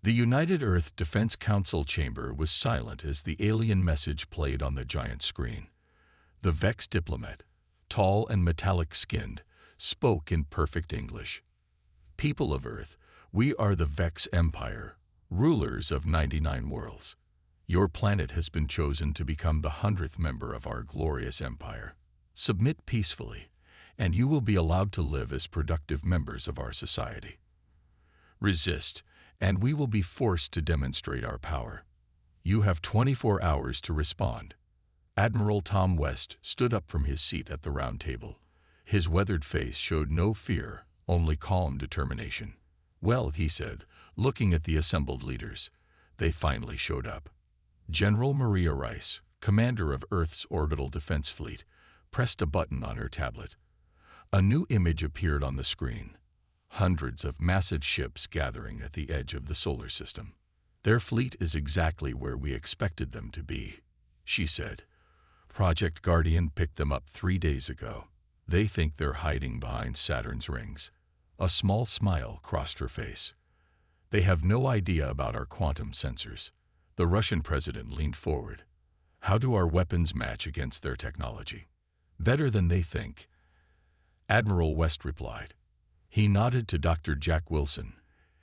The United Earth Defense Council chamber was silent as the alien message played on the giant screen. The Vex diplomat, tall and metallic-skinned, spoke in perfect English. "People of Earth, we are the Vex Empire, rulers of 99 worlds. Your planet has been chosen to become the 100th member of our glorious empire. Submit peacefully, and you will be allowed to live as productive members of our society. Resist, and we will be forced to demonstrate our power. You have 24 hours to respond." Admiral Tom West stood up from his seat at the round table. His weathered face showed no fear, only calm determination. "Well," he said, looking at the assembled leaders, "they finally showed up." General Maria Rice, commander of Earth's orbital defense fleet, pressed a button on her tablet. A new image appeared on the screen. Hundreds of massive ships gathering at the edge of the solar system. "Their fleet is exactly where we expected them to be," she said. "Project Guardian picked them up 3 days ago. They think they're hiding behind Saturn's rings." A small smile crossed her face. "They have no idea about our quantum sensors." The Russian president leaned forward. "How do our weapons match against their technology?" "Better than they think," Admiral West replied. He nodded to Dr. Jack Wilson,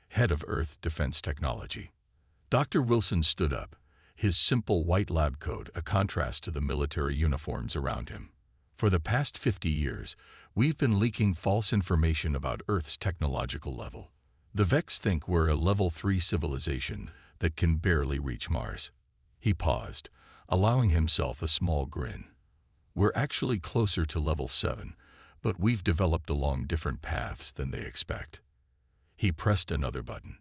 head of Earth Defense Technology. Dr. Wilson stood up, his simple white lab coat a contrast to the military uniforms around him. "For the past 50 years, we've been leaking false information about Earth's technological level. The Vex think we're a level 3 civilization that can barely reach Mars." He paused, allowing himself a small grin. "We're actually closer to level 7, but we've developed along different paths than they expect." He pressed another button.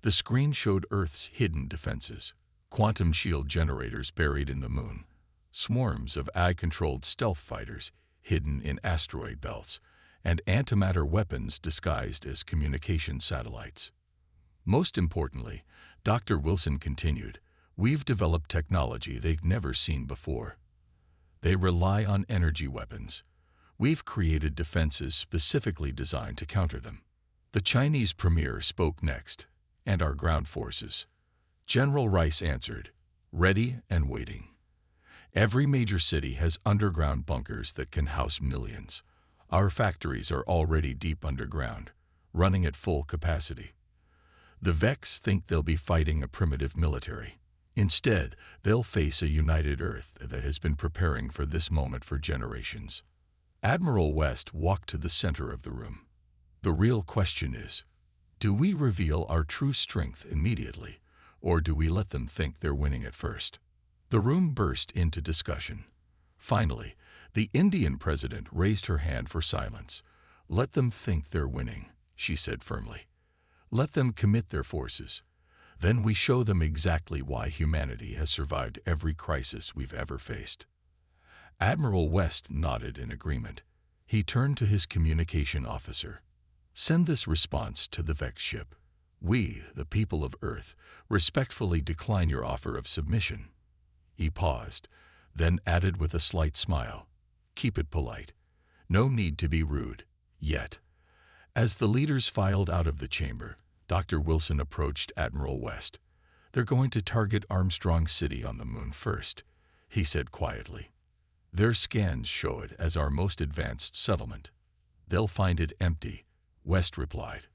The screen showed Earth's hidden defenses: quantum shield generators buried in the moon, swarms of AI-controlled stealth fighters hidden in asteroid belts, and antimatter weapons disguised as communication satellites. "Most importantly," Dr. Wilson continued, "we've developed technology they've never seen before. They rely on energy weapons. We've created defenses specifically designed to counter them." The Chinese premier spoke next, and our ground forces. General Rice answered, "Ready and waiting. Every major city has underground bunkers that can house millions. Our factories are already deep underground, running at full capacity. The Vex think they'll be fighting a primitive military. Instead, they'll face a united Earth that has been preparing for this moment for generations." Admiral West walked to the center of the room. "The real question is, do we reveal our true strength immediately, or do we let them think they're winning at first?" The room burst into discussion. Finally, the Indian president raised her hand for silence. "Let them think they're winning," she said firmly. "Let them commit their forces. Then we show them exactly why humanity has survived every crisis we've ever faced." Admiral West nodded in agreement. He turned to his communication officer. "Send this response to the Vex ship. We, the people of Earth, respectfully decline your offer of submission." He paused, then added with a slight smile, "Keep it polite. No need to be rude, yet." As the leaders filed out of the chamber, Dr. Wilson approached Admiral West. "They're going to target Armstrong City on the moon first," he said quietly. "Their scans show it as our most advanced settlement." "They'll find it empty," West replied.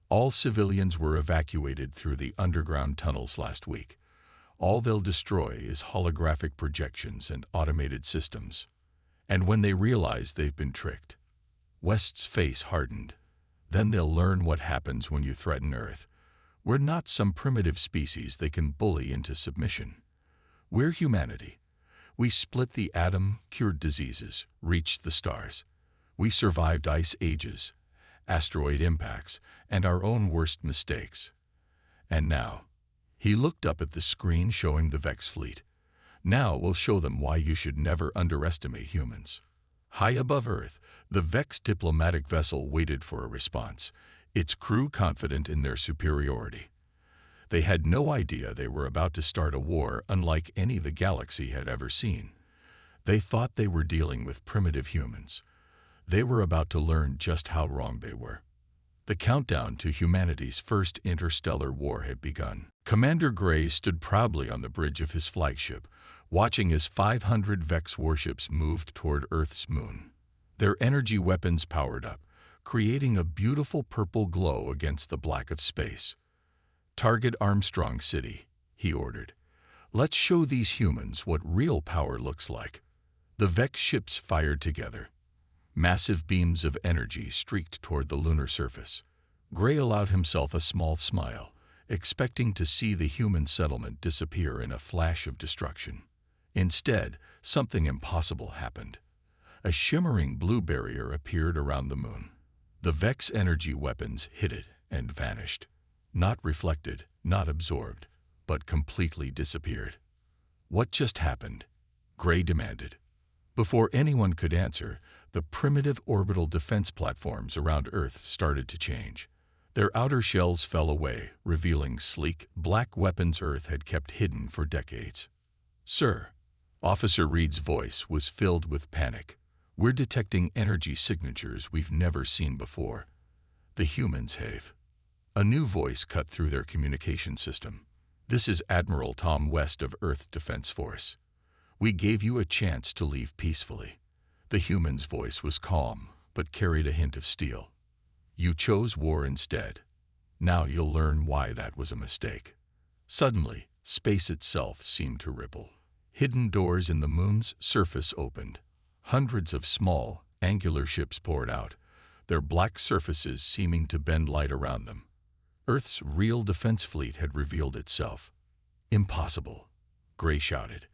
"All civilians were evacuated through the underground tunnels last week. All they'll destroy is holographic projections and automated systems. And when they realize they've been tricked," West's face hardened, "then they'll learn what happens when you threaten Earth. We're not some primitive species they can bully into submission. We're humanity. We split the atom, cured diseases, reached the stars. We survived ice ages, asteroid impacts, and our own worst mistakes. And now," he looked up at the screen showing the Vex fleet, "now we'll show them why you should never underestimate humans." High above Earth, the Vex diplomatic vessel waited for a response, its crew confident in their superiority. They had no idea they were about to start a war unlike any the galaxy had ever seen. They thought they were dealing with primitive humans. They were about to learn just how wrong they were. The countdown to humanity's first interstellar war had begun. Commander Gray stood proudly on the bridge of his flagship, watching as 500 Vex warships moved toward Earth's moon. Their energy weapons powered up, creating a beautiful purple glow against the black of space. "Target Armstrong City," he ordered. "Let's show these humans what real power looks like." The Vex ships fired together. Massive beams of energy streaked toward the lunar surface. Gray allowed himself a small smile, expecting to see the human settlement disappear in a flash of destruction. Instead, something impossible happened. A shimmering blue barrier appeared around the moon. The Vex energy weapons hit it and vanished. Not reflected, not absorbed, but completely disappeared. "What just happened?" Gray demanded. Before anyone could answer, the primitive orbital defense platforms around Earth started to change. Their outer shells fell away, revealing sleek, black weapons Earth had kept hidden for decades. "Sir," Officer Reed's voice was filled with panic. "We're detecting energy signatures we've never seen before. The humans have." A new voice cut through their communication system. "This is Admiral Tom West of Earth Defense Force. We gave you a chance to leave peacefully." The human's voice was calm, but carried a hint of steel. "You chose war instead. Now you'll learn why that was a mistake." Suddenly, space itself seemed to ripple. Hidden doors in the moon's surface opened. Hundreds of small, angular ships poured out, their black surfaces seeming to bend light around them. Earth's real defense fleet had revealed itself. "Impossible," Gray shouted.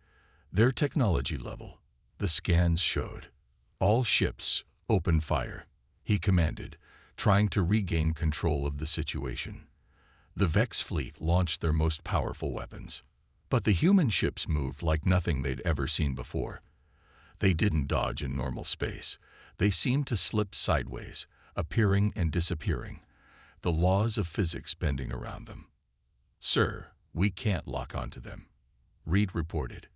"Their technology level." The scans showed. "All ships, open fire," he commanded, trying to regain control of the situation. The Vex fleet launched their most powerful weapons. But the human ships moved like nothing they'd ever seen before. They didn't dodge in normal space. They seemed to slip sideways, appearing and disappearing, the laws of physics bending around them. "Sir, we can't lock onto them," Reed reported.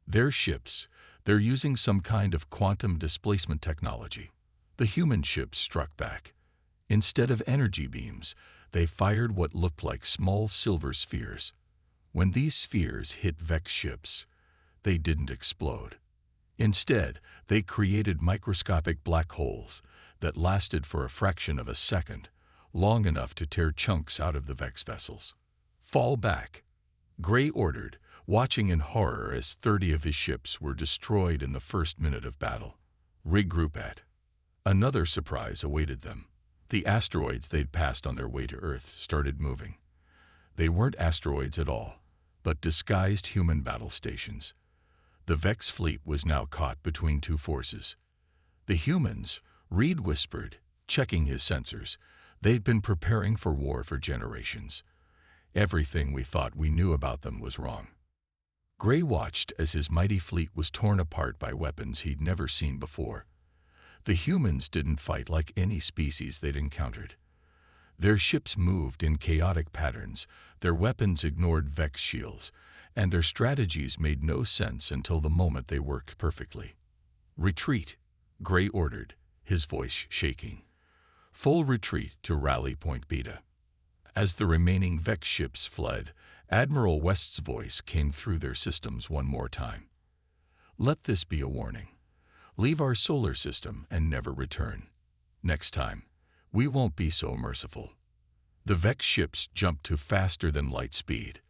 "They're ships. They're using some kind of quantum displacement technology." The human ships struck back. Instead of energy beams, they fired what looked like small silver spheres. When these spheres hit Vex ships, they didn't explode. Instead, they created microscopic black holes that lasted for a fraction of a second, long enough to tear chunks out of the Vex vessels. "Fall back," Gray ordered, watching in horror as 30 of his ships were destroyed in the first minute of battle. "Regroup at." Another surprise awaited them. The asteroids they'd passed on their way to Earth started moving. They weren't asteroids at all, but disguised human battle stations. The Vex fleet was now caught between two forces. The humans, Reed whispered, checking his sensors, they'd been preparing for war for generations. Everything we thought we knew about them was wrong. Gray watched as his mighty fleet was torn apart by weapons he'd never seen before. The humans didn't fight like any species they'd encountered. Their ships moved in chaotic patterns, their weapons ignored Vex shields, and their strategies made no sense until the moment they worked perfectly. "Retreat," Gray ordered, his voice shaking. "Full retreat to Rally Point Beta." As the remaining Vex ships fled, Admiral West's voice came through their systems one more time. "Let this be a warning. Leave our solar system and never return. Next time, we won't be so merciful." The Vex ships jumped to faster than light speed,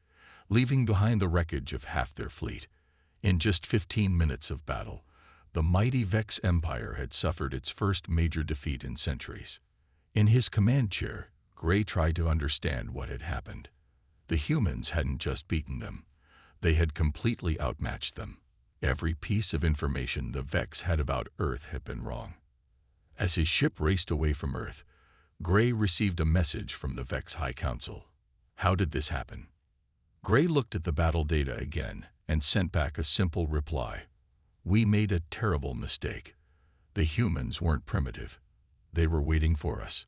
leaving behind the wreckage of half their fleet. In just 15 minutes of battle, the mighty Vex Empire had suffered its first major defeat in centuries. In his command chair, Gray tried to understand what had happened. The humans hadn't just beaten them. They had completely outmatched them. Every piece of information the Vex had about Earth had been wrong. As his ship raced away from Earth, Gray received a message from the Vex High Council. How did this happen? Gray looked at the battle data again and sent back a simple reply. "We made a terrible mistake. The humans weren't primitive. They were waiting for us.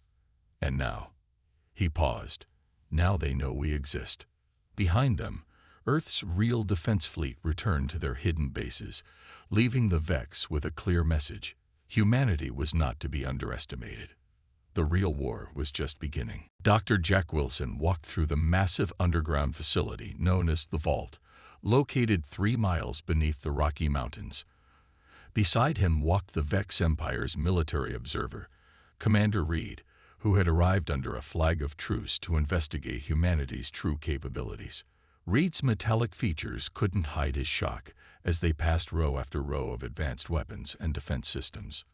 And now," he paused, "now they know we exist." Behind them, Earth's real defense fleet returned to their hidden bases, leaving the Vex with a clear message. Humanity was not to be underestimated. The real war was just beginning. Dr. Jack Wilson walked through the massive underground facility known as the Vault, located 3 miles beneath the Rocky Mountains. Beside him walked the Vex Empire's military observer, Commander Reed, who had arrived under a flag of truce to investigate humanity's true capabilities. Reed's metallic features couldn't hide his shock as they passed row after row of advanced weapons and defense systems.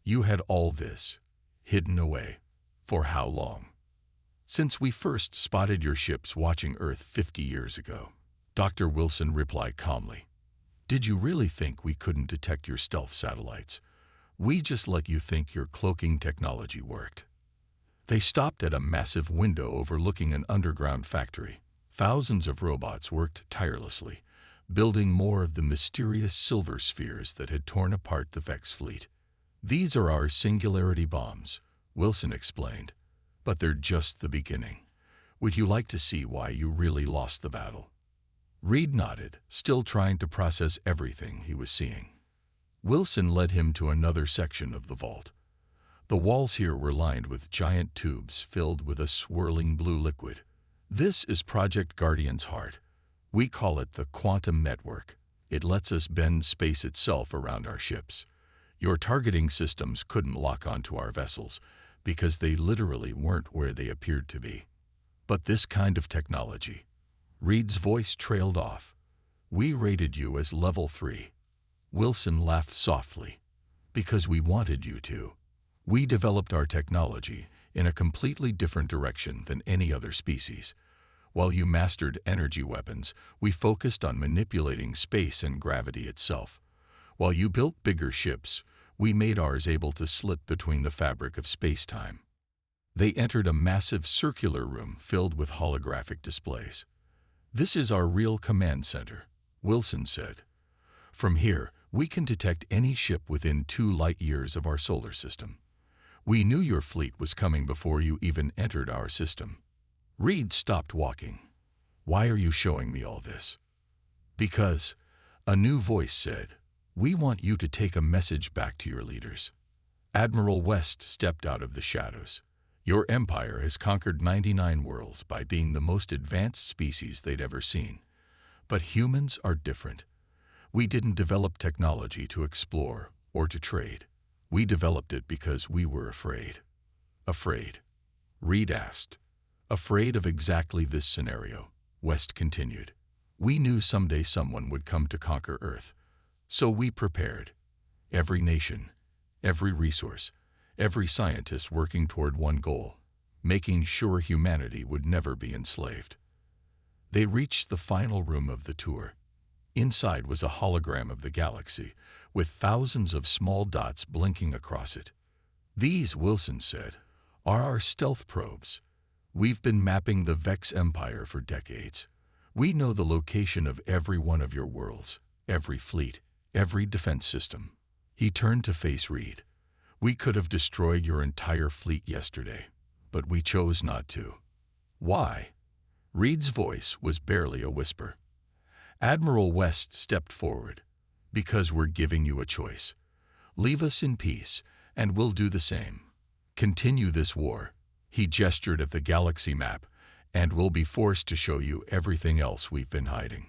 You had all this, hidden away. For how long? Since we first spotted your ships watching Earth 50 years ago, Dr. Wilson replied calmly. Did you really think we couldn't detect your stealth satellites? We just let you think your cloaking technology worked. They stopped at a massive window overlooking an underground factory. Thousands of robots worked tirelessly, building more of the mysterious silver spheres that had torn apart the Vex fleet. These are our singularity bombs, Wilson explained, but they're just the beginning. Would you like to see why you really lost the battle? Reed nodded, still trying to process everything he was seeing. Wilson led him to another section of the vault. The walls here were lined with giant tubes filled with a swirling blue liquid. This is Project Guardian's heart. We call it the quantum network. It lets us bend space itself around our ships. Your targeting systems couldn't lock onto our vessels because they literally weren't where they appeared to be. But this kind of technology. Reed's voice trailed off. We rated you as level 3. Wilson laughed softly. Because we wanted you to. We developed our technology in a completely different direction than any other species. While you mastered energy weapons, we focused on manipulating space and gravity itself. While you built bigger ships, we made ours able to slip between the fabric of space-time. They entered a massive circular room filled with holographic displays. This is our real command center, Wilson said. From here, we can detect any ship within 2 light-years of our solar system. We knew your fleet was coming before you even entered our system. Reed stopped walking. Why are you showing me all this? Because, a new voice said, we want you to take a message back to your leaders. Admiral West stepped out of the shadows. Your empire has conquered 99 worlds by being the most advanced species they'd ever seen. But humans are different. We didn't develop technology to explore or to trade. We developed it because we were afraid. Afraid? Reed asked. Afraid of exactly this scenario, West continued. We knew someday someone would come to conquer Earth. So we prepared. Every nation, every resource, every scientist working toward one goal, making sure humanity would never be enslaved. They reached the final room of the tour. Inside was a hologram of the galaxy, with thousands of small dots blinking across it. These, Wilson said, are our stealth probes. We've been mapping the Vex Empire for decades. We know the location of every one of your worlds, every fleet, every defense system. He turned to face Reed. We could have destroyed your entire fleet yesterday, but we chose not to. Why? Reed's voice was barely a whisper. Admiral West stepped forward. Because we're giving you a choice. Leave us in peace, and we'll do the same. Continue this war. He gestured at the galaxy map, and we'll be forced to show you everything else we've been hiding.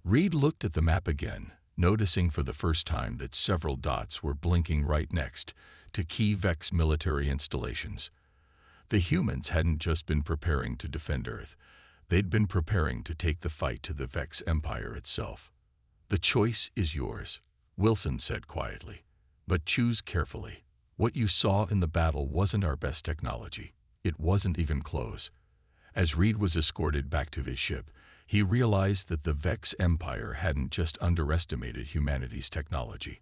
Reed looked at the map again, noticing for the first time that several dots were blinking right next to key Vex military installations. The humans hadn't just been preparing to defend Earth. They'd been preparing to take the fight to the Vex Empire itself. The choice is yours, Wilson said quietly. But choose carefully. What you saw in the battle wasn't our best technology. It wasn't even close. As Reed was escorted back to his ship, he realized that the Vex Empire hadn't just underestimated humanity's technology.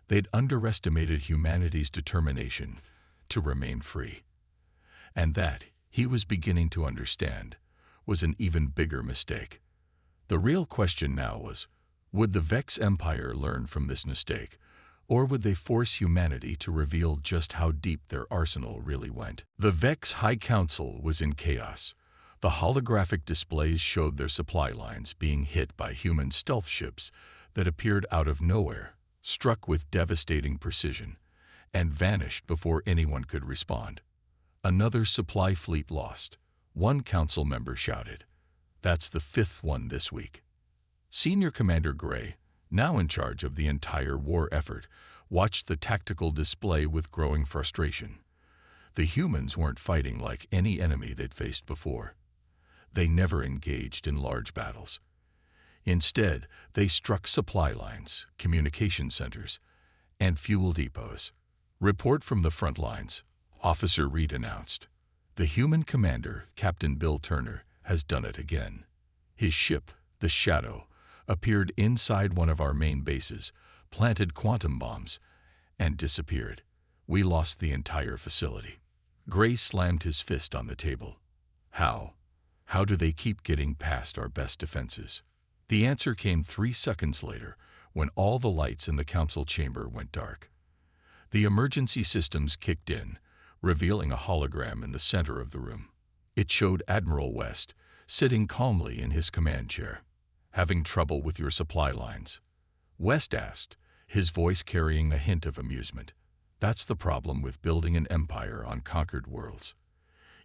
They'd underestimated humanity's determination to remain free. And that, he was beginning to understand, was an even bigger mistake. The real question now was, would the Vex Empire learn from this mistake, or would they force humanity to reveal just how deep their arsenal really went? The Vex High Council was in chaos. The holographic displays showed their supply lines being hit by human stealth ships that appeared out of nowhere, struck with devastating precision, and vanished before anyone could respond. Another supply fleet lost. One council member shouted. That's the 5th one this week. Senior Commander Gray, now in charge of the entire war effort, watched the tactical display with growing frustration. The humans weren't fighting like any enemy they'd faced before. They never engaged in large battles. Instead, they struck supply lines, communication centers, and fuel depots. Report from the front lines, Officer Reed announced. The human commander, Captain Bill Turner, has done it again. His ship, the Shadow, appeared inside one of our main bases, planted quantum bombs, and disappeared. We lost the entire facility. Gray slammed his fist on the table. How? How do they keep getting past our best defenses? The answer came 3 seconds later, when all the lights in the council chamber went dark. The emergency systems kicked in, revealing a hologram in the center of the room. It showed Admiral West, sitting calmly in his command chair. Having trouble with your supply lines? West asked, his voice carrying a hint of amusement. That's the problem with building an empire on conquered worlds.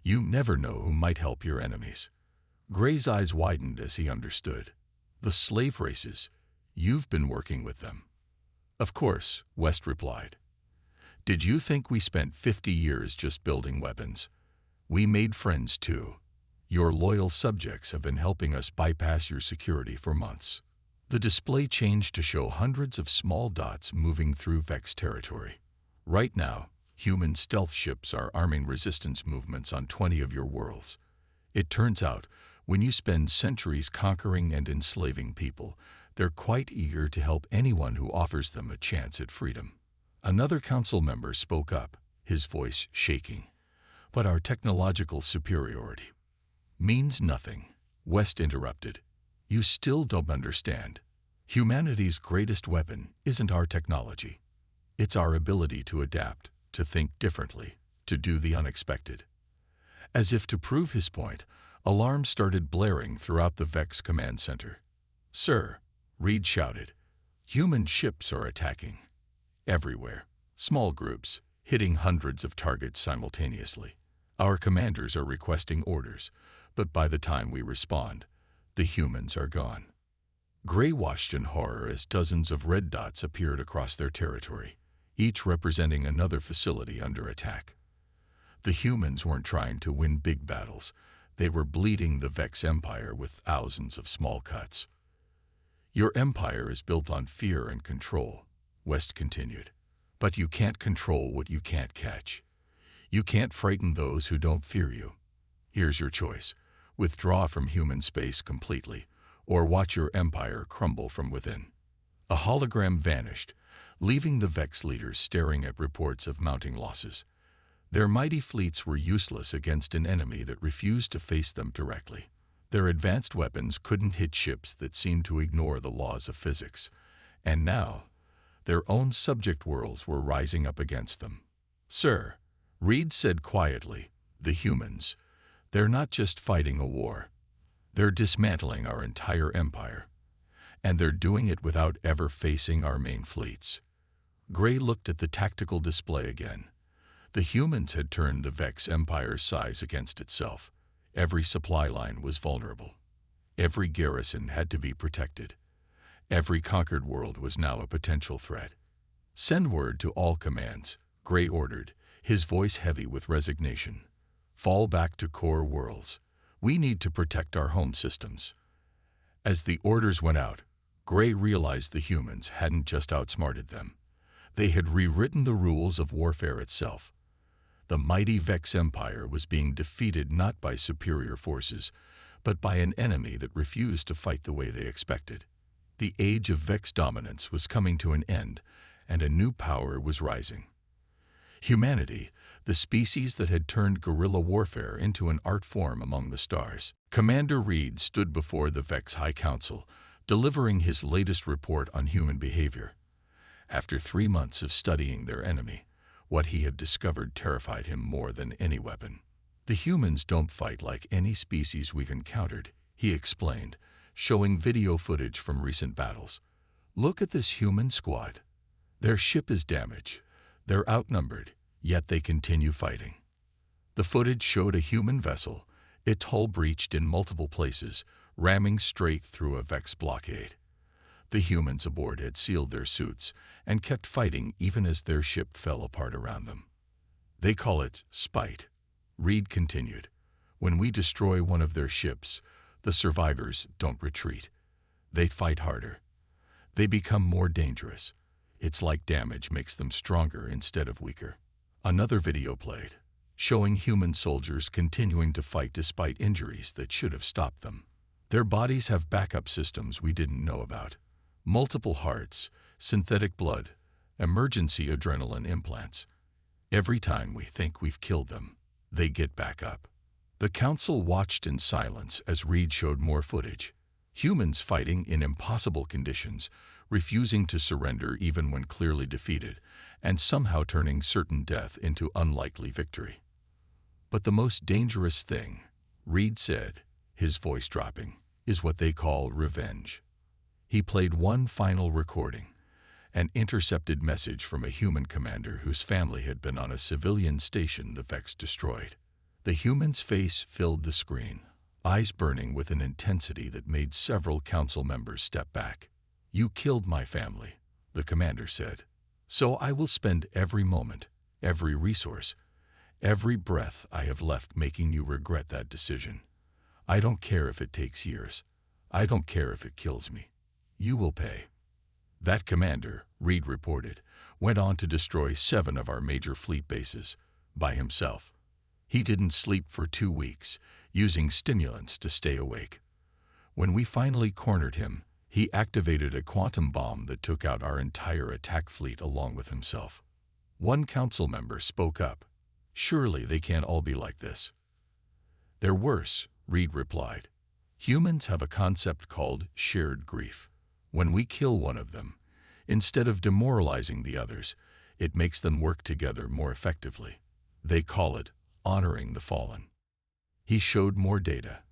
You never know who might help your enemies. Gray's eyes widened as he understood. The slave races. You've been working with them. Of course, West replied. Did you think we spent 50 years just building weapons? We made friends too. Your loyal subjects have been helping us bypass your security for months. The display changed to show hundreds of small dots moving through Vex territory. Right now, human stealth ships are arming resistance movements on 20 of your worlds. It turns out, when you spend centuries conquering and enslaving people, they're quite eager to help anyone who offers them a chance at freedom. Another council member spoke up, his voice shaking. But our technological superiority means nothing, West interrupted. You still don't understand. Humanity's greatest weapon isn't our technology. It's our ability to adapt, to think differently, to do the unexpected. As if to prove his point, alarms started blaring throughout the Vex command center. Sir, Reed shouted, human ships are attacking. Everywhere. Small groups, hitting hundreds of targets simultaneously. Our commanders are requesting orders, but by the time we respond, the humans are gone. Gray watched in horror as dozens of red dots appeared across their territory, each representing another facility under attack. The humans weren't trying to win big battles. They were bleeding the Vex Empire with thousands of small cuts. Your empire is built on fear and control, West continued. But you can't control what you can't catch. You can't frighten those who don't fear you. Here's your choice. Withdraw from human space completely, or watch your empire crumble from within. A hologram vanished, leaving the Vex leaders staring at reports of mounting losses. Their mighty fleets were useless against an enemy that refused to face them directly. Their advanced weapons couldn't hit ships that seemed to ignore the laws of physics. And now, their own subject worlds were rising up against them. Sir, Reed said quietly, the humans, they're not just fighting a war. They're dismantling our entire empire. And they're doing it without ever facing our main fleets. Gray looked at the tactical display again. The humans had turned the Vex Empire's size against itself. Every supply line was vulnerable. Every garrison had to be protected. Every conquered world was now a potential threat. Send word to all commands, Gray ordered, his voice heavy with resignation. Fall back to core worlds. We need to protect our home systems. As the orders went out, Gray realized the humans hadn't just outsmarted them. They had rewritten the rules of warfare itself. The mighty Vex Empire was being defeated not by superior forces, but by an enemy that refused to fight the way they expected. The age of Vex dominance was coming to an end, and a new power was rising. Humanity, the species that had turned guerrilla warfare into an art form among the stars. Commander Reed stood before the Vex High Council, delivering his latest report on human behavior. After 3 months of studying their enemy, what he had discovered terrified him more than any weapon. The humans don't fight like any species we've encountered, he explained, showing video footage from recent battles. Look at this human squad. Their ship is damaged. They're outnumbered, yet they continue fighting. The footage showed a human vessel, its hull breached in multiple places, ramming straight through a Vex blockade. The humans aboard had sealed their suits and kept fighting even as their ship fell apart around them. They call it spite. Reed continued. When we destroy one of their ships, the survivors don't retreat. They fight harder. They become more dangerous. It's like damage makes them stronger instead of weaker. Another video played, showing human soldiers continuing to fight despite injuries that should have stopped them. Their bodies have backup systems we didn't know about. Multiple hearts, synthetic blood, emergency adrenaline implants. Every time we think we've killed them, they get back up. The council watched in silence as Reed showed more footage. Humans fighting in impossible conditions, refusing to surrender even when clearly defeated, and somehow turning certain death into unlikely victory. But the most dangerous thing, Reed said, his voice dropping, is what they call revenge. He played one final recording, an intercepted message from a human commander whose family had been on a civilian station the Vex destroyed. The human's face filled the screen, eyes burning with an intensity that made several council members step back. "You killed my family," the commander said. "So I will spend every moment, every resource, every breath I have left making you regret that decision. I don't care if it takes years. I don't care if it kills me. You will pay." That commander, Reed reported, went on to destroy 7 of our major fleet bases by himself. He didn't sleep for 2 weeks, using stimulants to stay awake. When we finally cornered him, he activated a quantum bomb that took out our entire attack fleet along with himself. One council member spoke up. "Surely they can't all be like this." "They're worse," Reed replied. "Humans have a concept called shared grief. When we kill one of them, instead of demoralizing the others, it makes them work together more effectively. They call it honoring the fallen." He showed more data.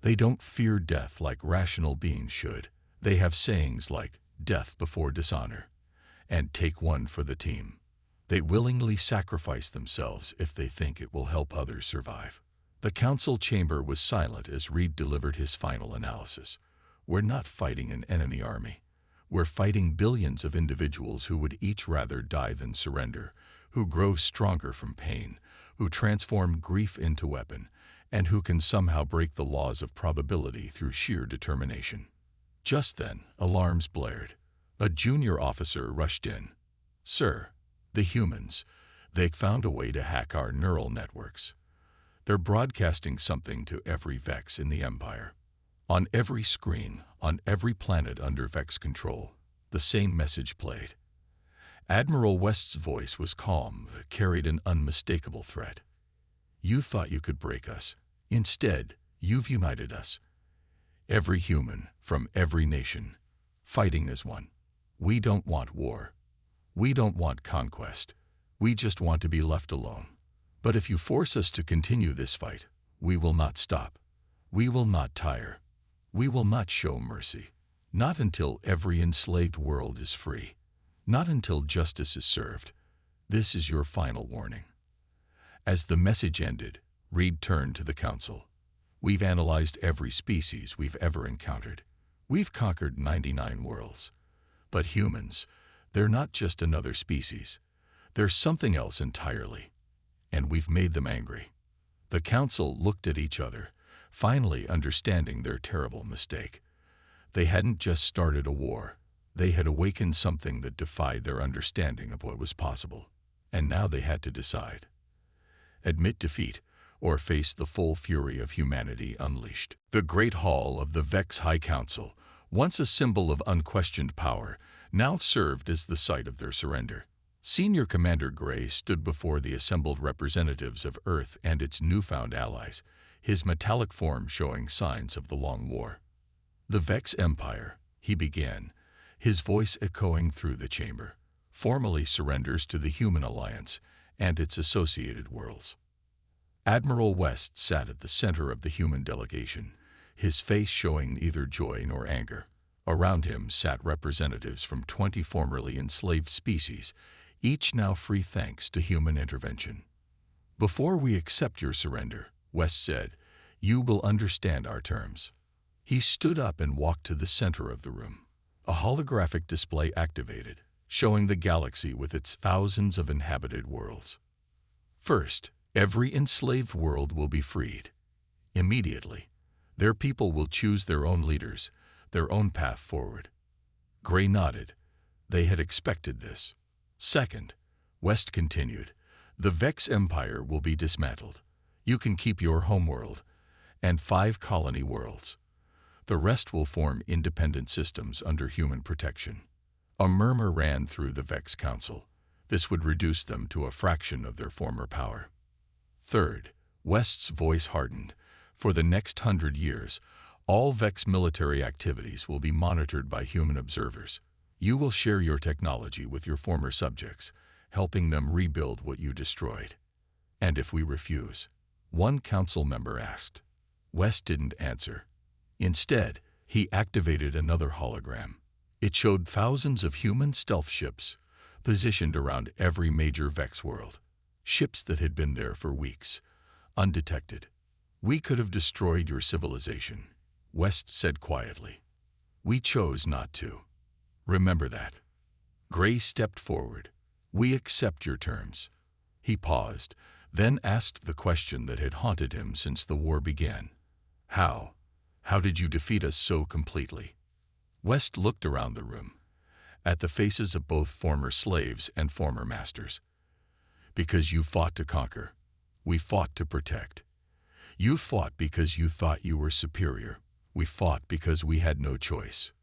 They don't fear death like rational beings should. They have sayings like "death before dishonor" and "take one for the team." They willingly sacrifice themselves if they think it will help others survive. The council chamber was silent as Reed delivered his final analysis. "We're not fighting an enemy army. We're fighting billions of individuals who would each rather die than surrender, who grow stronger from pain, who transform grief into weapon, and who can somehow break the laws of probability through sheer determination." Just then, alarms blared. A junior officer rushed in. "Sir, the humans, they found a way to hack our neural networks. They're broadcasting something to every Vex in the Empire. On every screen, on every planet under Vex control, the same message played." Admiral West's voice was calm, but carried an unmistakable threat. "You thought you could break us. Instead, you've united us. Every human, from every nation, fighting as one. We don't want war. We don't want conquest. We just want to be left alone. But if you force us to continue this fight, we will not stop. We will not tire. We will not show mercy. Not until every enslaved world is free. Not until justice is served. This is your final warning." As the message ended, Reed turned to the council. "We've analyzed every species we've ever encountered. We've conquered 99 worlds. But humans, they're not just another species. They're something else entirely. And we've made them angry." The council looked at each other, finally understanding their terrible mistake. They hadn't just started a war. They had awakened something that defied their understanding of what was possible. And now they had to decide. Admit defeat, or face the full fury of humanity unleashed. The Great Hall of the Vex High Council, once a symbol of unquestioned power, now served as the site of their surrender. Senior Commander Gray stood before the assembled representatives of Earth and its newfound allies, his metallic form showing signs of the long war. "The Vex Empire," he began, his voice echoing through the chamber, "formally surrenders to the Human Alliance and its associated worlds." Admiral West sat at the center of the human delegation, his face showing neither joy nor anger. Around him sat representatives from 20 formerly enslaved species, each now free thanks to human intervention. "Before we accept your surrender," West said, "you will understand our terms." He stood up and walked to the center of the room. A holographic display activated, showing the galaxy with its thousands of inhabited worlds. First, every enslaved world will be freed. Immediately, their people will choose their own leaders, their own path forward. Gray nodded. They had expected this. Second, West continued, the Vex Empire will be dismantled. You can keep your homeworld and 5 colony worlds. The rest will form independent systems under human protection. A murmur ran through the Vex Council. This would reduce them to a fraction of their former power. Third, West's voice hardened. For the next 100 years, all Vex military activities will be monitored by human observers. You will share your technology with your former subjects, helping them rebuild what you destroyed. And if we refuse? One council member asked. West didn't answer. Instead, he activated another hologram. It showed thousands of human stealth ships positioned around every major Vex world. Ships that had been there for weeks, undetected. We could have destroyed your civilization, West said quietly. We chose not to. Remember that. Gray stepped forward. We accept your terms. He paused, then asked the question that had haunted him since the war began. How? How did you defeat us so completely? West looked around the room, at the faces of both former slaves and former masters. Because you fought to conquer. We fought to protect. You fought because you thought you were superior. We fought because we had no choice.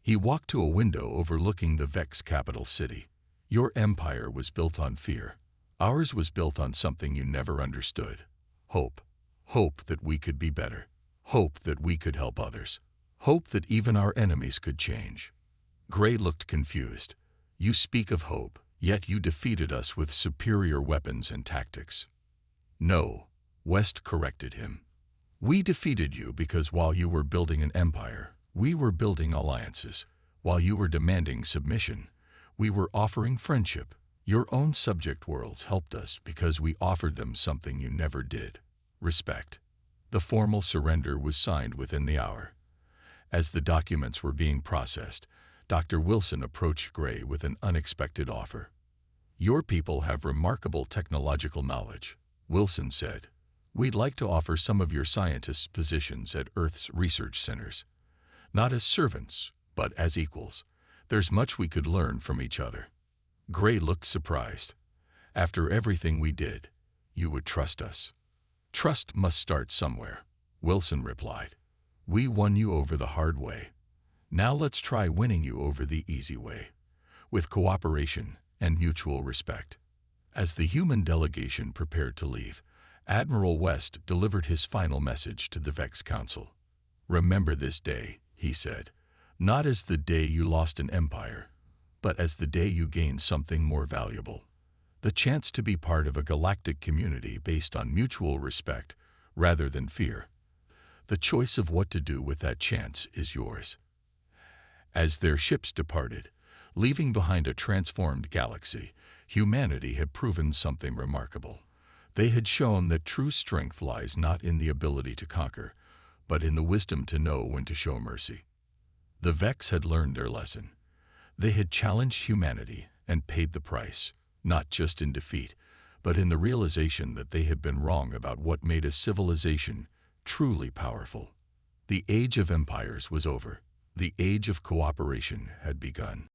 He walked to a window overlooking the Vex capital city. Your empire was built on fear. Ours was built on something you never understood. Hope. Hope that we could be better. Hope that we could help others. Hope that even our enemies could change. Gray looked confused. You speak of hope, yet you defeated us with superior weapons and tactics. No, West corrected him. We defeated you because while you were building an empire, we were building alliances. While you were demanding submission, we were offering friendship. Your own subject worlds helped us because we offered them something you never did. Respect. The formal surrender was signed within the hour. As the documents were being processed, Dr. Wilson approached Gray with an unexpected offer. Your people have remarkable technological knowledge, Wilson said. We'd like to offer some of your scientists positions at Earth's research centers. Not as servants, but as equals. There's much we could learn from each other. Gray looked surprised. After everything we did, you would trust us. Trust must start somewhere, Wilson replied. We won you over the hard way. Now let's try winning you over the easy way, with cooperation and mutual respect. As the human delegation prepared to leave, Admiral West delivered his final message to the Vex Council. Remember this day, he said, not as the day you lost an empire, but as the day you gained something more valuable. The chance to be part of a galactic community based on mutual respect rather than fear. The choice of what to do with that chance is yours. As their ships departed, leaving behind a transformed galaxy, humanity had proven something remarkable. They had shown that true strength lies not in the ability to conquer, but in the wisdom to know when to show mercy. The Vex had learned their lesson. They had challenged humanity and paid the price, not just in defeat, but in the realization that they had been wrong about what made a civilization truly powerful. The age of empires was over. The age of cooperation had begun.